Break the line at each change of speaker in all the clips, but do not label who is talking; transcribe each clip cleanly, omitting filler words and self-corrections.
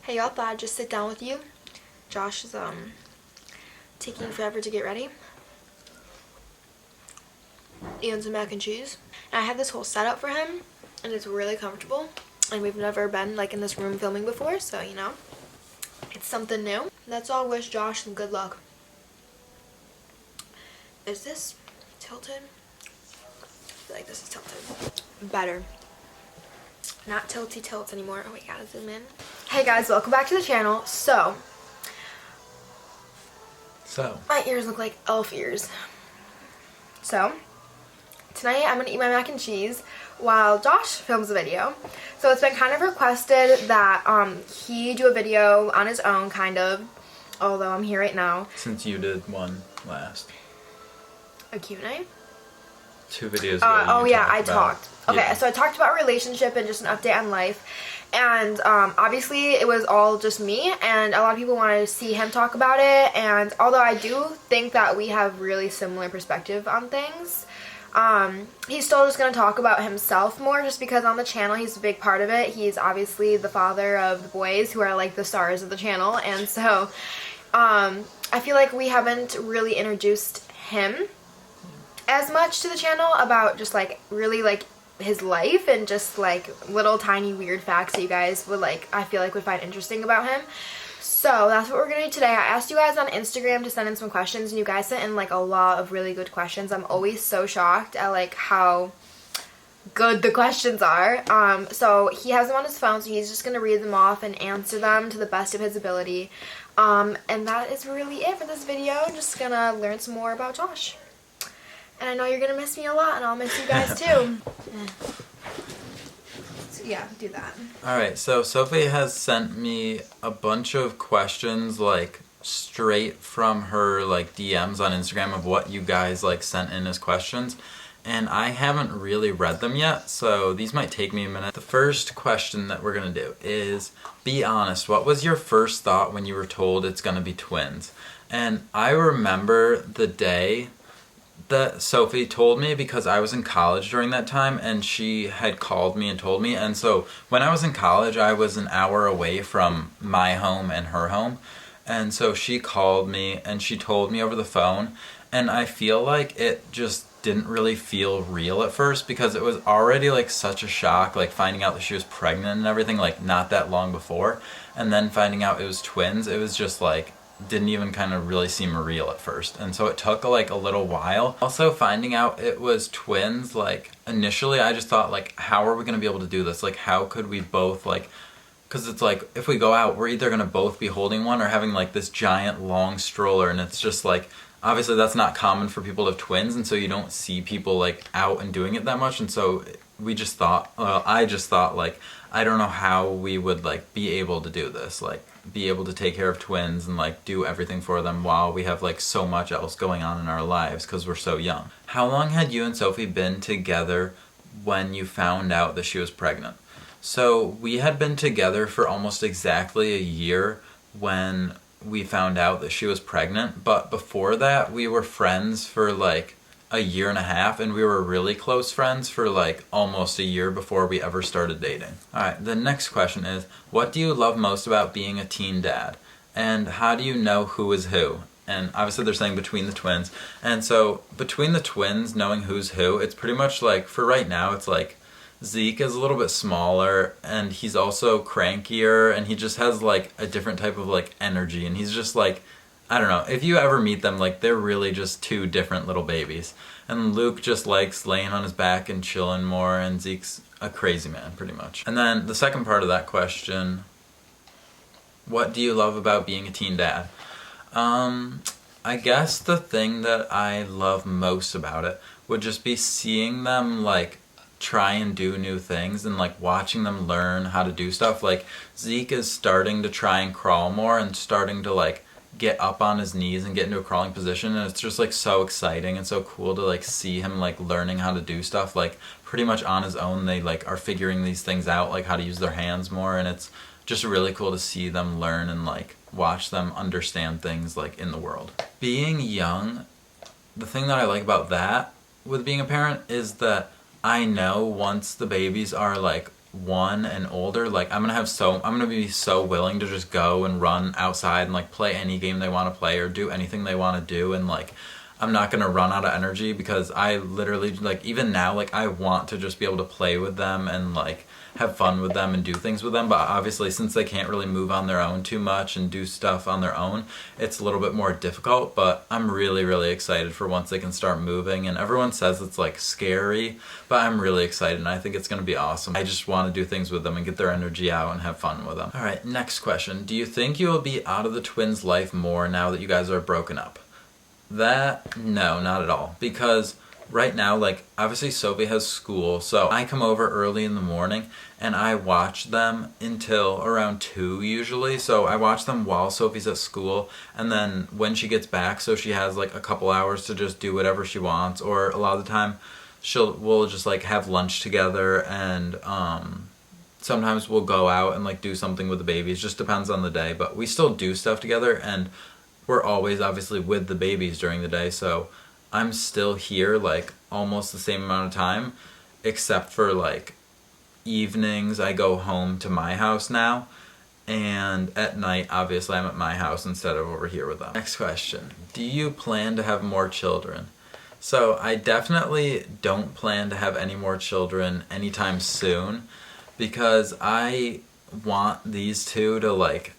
Hey y'all, thought I'd just sit down with you. Josh is taking forever to get ready. Eating some mac and cheese. And I have this whole setup for him and it's really comfortable. And we've never been like in this room filming before, so you know, it's something new. Let's all wish Josh some good luck. Is this tilted? I feel like this is tilted. Better. Not tilty tilts anymore. Oh, we gotta zoom in. Hey guys, welcome back to the channel. So my ears look like elf ears. So tonight I'm gonna eat my mac and cheese while Josh films a video. So it's been kind of requested that he do a video on his own, kind of, although I'm here right now.
Since you did one last.
A Q&A?
2 videos ago.
Oh yeah, I talked. Okay, so I talked about relationship and just an update on life. And obviously it was all just me, and a lot of people wanted to see him talk about it. And although I do think that we have really similar perspective on things, he's still just going to talk about himself more, just because on the channel he's a big part of it. He's obviously the father of the boys who are like the stars of the channel, and so I feel like we haven't really introduced him as much to the channel about just like really like his life and just like little tiny weird facts that you guys would like, I feel like would find interesting about him. So that's what we're gonna do today. I asked you guys on Instagram to send in some questions, and you guys sent in like a lot of really good questions. I'm always so shocked at like how good the questions are. So he has them on his phone, so he's just gonna read them off and answer them to the best of his ability. And that is really it for this video. I'm just gonna learn some more about Josh. And I know you're gonna miss me a lot, and I'll miss you guys too. So yeah, do that.
Alright, so Sophie has sent me a bunch of questions like straight from her like DMs on Instagram of what you guys like sent in as questions. And I haven't really read them yet, so these might take me a minute. The first question that we're gonna do is, be honest, what was your first thought when you were told it's gonna be twins? And I remember the day that Sophie told me, because I was in college during that time and she had called me and told me. And so when I was in college, I was an hour away from my home and her home, and so she called me and she told me over the phone, and I feel like it just didn't really feel real at first, because it was already like such a shock, like finding out that she was pregnant and everything like not that long before, and then finding out it was twins. It was just like didn't even kind of really seem real at first, and so it took like a little while. Also, finding out it was twins, like initially I just thought like, how are we gonna be able to do this? Like, how could we both, like, because it's like if we go out, we're either gonna both be holding one or having like this giant long stroller, and it's just like, obviously that's not common for people to have twins, and so you don't see people like out and doing it that much. And so we just thought, I just thought like, I don't know how we would like be able to do this, like be able to take care of twins and like do everything for them while we have like so much else going on in our lives because we're so young. How long had you and Sophie been together when you found out that she was pregnant? So we had been together for almost exactly a year when we found out that she was pregnant, but before that we were friends for like a year and a half, and we were really close friends for like almost a year before we ever started dating. Alright, the next question is, what do you love most about being a teen dad? And how do you know who is who? And obviously they're saying between the twins. And so between the twins, knowing who's who, it's pretty much like, for right now, it's like Zeke is a little bit smaller, and he's also crankier, and he just has like a different type of like energy, and he's just like, I don't know, if you ever meet them, like they're really just 2 different little babies. And Luke just likes laying on his back and chilling more, and Zeke's a crazy man, pretty much. And then the second part of that question, what do you love about being a teen dad? I guess the thing that I love most about it would just be seeing them like try and do new things, and like watching them learn how to do stuff. Like Zeke is starting to try and crawl more and starting to like get up on his knees and get into a crawling position, and it's just like so exciting and so cool to like see him like learning how to do stuff like pretty much on his own. They like are figuring these things out, like how to use their hands more, and it's just really cool to see them learn and like watch them understand things like in the world. Being young, the thing that I like about that with being a parent is that I know once the babies are like 1 and older, like I'm gonna be so willing to just go and run outside and like play any game they want to play or do anything they want to do, and like I'm not gonna run out of energy, because I literally, like, even now, like, I want to just be able to play with them and like have fun with them and do things with them. But obviously, since they can't really move on their own too much and do stuff on their own, it's a little bit more difficult. But I'm really, really excited for once they can start moving. And everyone says it's like scary, but I'm really excited, and I think it's gonna be awesome. I just want to do things with them and get their energy out and have fun with them. All right, next question. Do you think you will be out of the twins' life more now that you guys are broken up? That, no, not at all. Because right now, like, obviously Sophie has school, so I come over early in the morning and I watch them until around 2 usually. So I watch them while Sophie's at school, and then when she gets back, so she has like a couple hours to just do whatever she wants. Or a lot of the time we'll just like have lunch together, and sometimes we'll go out and like do something with the babies. Just depends on the day, but we still do stuff together, and we're always obviously with the babies during the day, so I'm still here like almost the same amount of time, except for like evenings I go home to my house now, and at night obviously I'm at my house instead of over here with them. Next question. Do you plan to have more children? So I definitely don't plan to have any more children anytime soon, because I want these two to like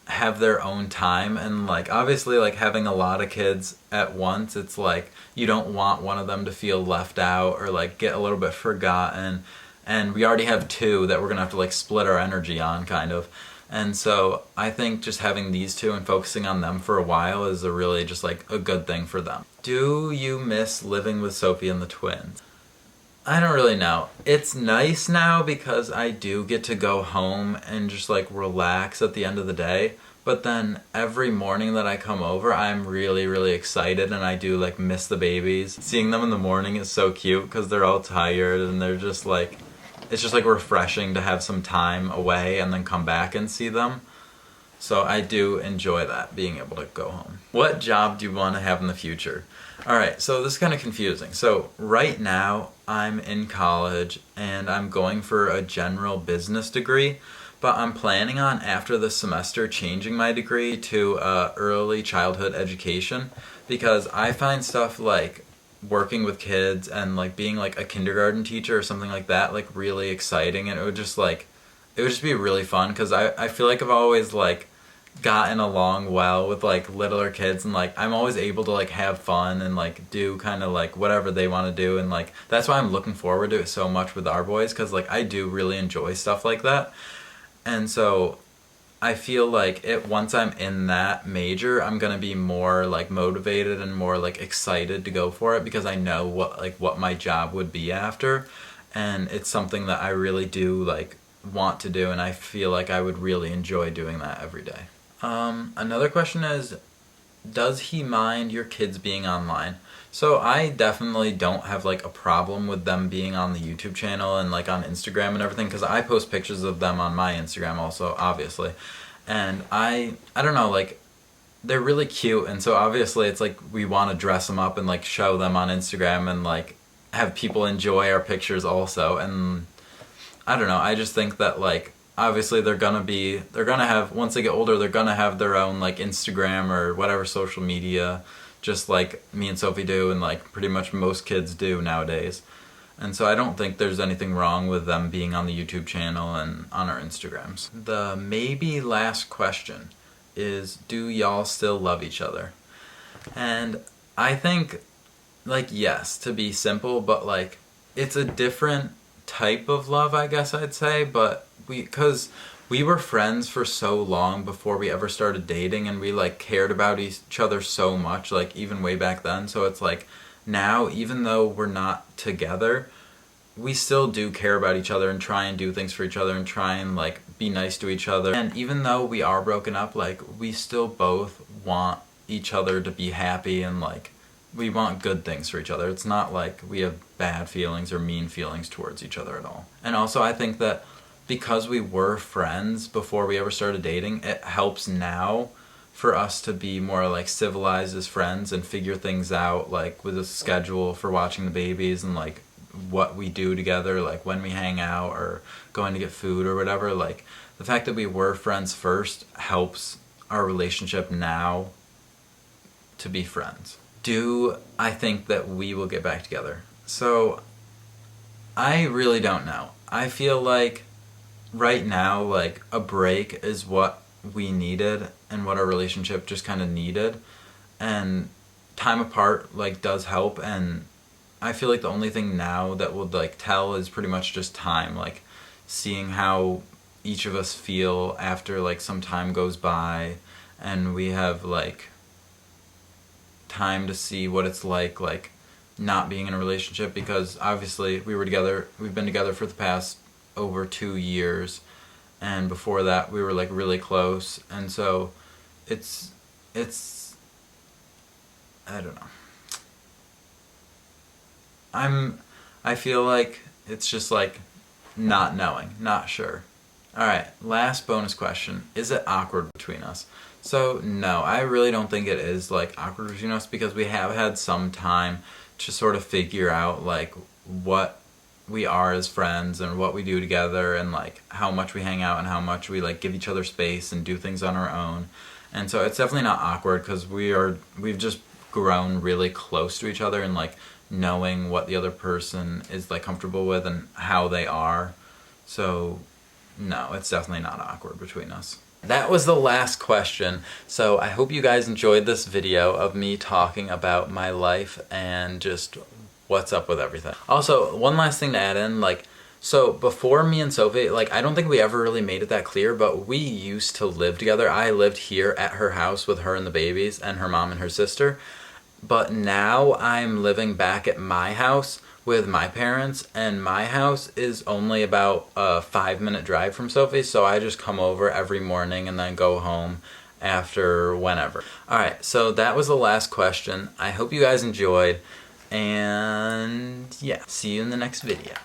have their own time. And like obviously, like having a lot of kids at once, it's like you don't want one of them to feel left out or like get a little bit forgotten, and we already have 2 that we're gonna have to like split our energy on, kind of. And so I think just having these 2 and focusing on them for a while is a really just like a good thing for them. Do you miss living with Sophie and the twins? I don't really know. It's nice now because I do get to go home and just like relax at the end of the day. But then every morning that I come over, I'm really, really excited, and I do like miss the babies. Seeing them in the morning is so cute because they're all tired, and they're just like, it's just like refreshing to have some time away and then come back and see them. So I do enjoy that, being able to go home. What job do you want to have in the future? Alright, so this is kind of confusing. So right now, I'm in college and I'm going for a general business degree, but I'm planning on, after the semester, changing my degree to early childhood education, because I find stuff like working with kids and like being like a kindergarten teacher or something like that like really exciting, and it would just be really fun, because I feel like I've always like gotten along well with like littler kids, and like I'm always able to like have fun and like do kind of like whatever they want to do, and like that's why I'm looking forward to it so much with our boys, because like I do really enjoy stuff like that. And so I feel like once I'm in that major, I'm gonna be more like motivated and more like excited to go for it, because I know what my job would be after, and it's something that I really do like want to do, and I feel like I would really enjoy doing that every day. Another question is, does he mind your kids being online? So I definitely don't have like a problem with them being on the YouTube channel and like on Instagram and everything, because I post pictures of them on my Instagram also, obviously. And I don't know, like they're really cute, and so obviously it's like we want to dress them up and like show them on Instagram and like have people enjoy our pictures also. And I don't know, I just think that like obviously they're gonna have, once they get older, they're gonna have their own like Instagram or whatever social media, just like me and Sophie do, and like pretty much most kids do nowadays. And so I don't think there's anything wrong with them being on the YouTube channel and on our Instagrams. The maybe last question is, do y'all still love each other? And I think like yes, to be simple, but like it's a different type of love, I guess I'd say. But because we were friends for so long before we ever started dating, and we like cared about each other so much, like even way back then. So it's like now, even though we're not together, we still do care about each other and try and do things for each other and try and like be nice to each other. And even though we are broken up, like we still both want each other to be happy, and like we want good things for each other. It's not like we have bad feelings or mean feelings towards each other at all. And also I think that because we were friends before we ever started dating, it helps now for us to be more like civilized as friends and figure things out, like with a schedule for watching the babies and like what we do together, like when we hang out or going to get food or whatever. Like the fact that we were friends first helps our relationship now to be friends. Do I think that we will get back together? So I really don't know. I feel like right now, like, a break is what we needed and what our relationship just kind of needed. And time apart, like, does help. And I feel like the only thing now that will, like, tell is pretty much just time. Like, seeing how each of us feel after, like, some time goes by and we have, like, time to see what it's like not being in a relationship, because obviously we've been together for the past over 2 years, and before that we were like really close, and so it's I don't know. I feel like it's just like not knowing, not sure. Alright, last bonus question. Is it awkward between us? So, no, I really don't think it is, like, awkward between us, because we have had some time to sort of figure out, like, what we are as friends and what we do together and, like, how much we hang out and how much we, like, give each other space and do things on our own. And so it's definitely not awkward, because we've just grown really close to each other and, like, knowing what the other person is, like, comfortable with and how they are. So, no, it's definitely not awkward between us. That was the last question, so I hope you guys enjoyed this video of me talking about my life and just what's up with everything. Also, one last thing to add in, like, so before me and Sophie, like, I don't think we ever really made it that clear, but we used to live together. I lived here at her house with her and the babies and her mom and her sister, but now I'm living back at my house with my parents, and my house is only about a 5-minute drive from Sophie, so I just come over every morning and then go home after whenever. Alright, so that was the last question. I hope you guys enjoyed, and yeah, see you in the next video.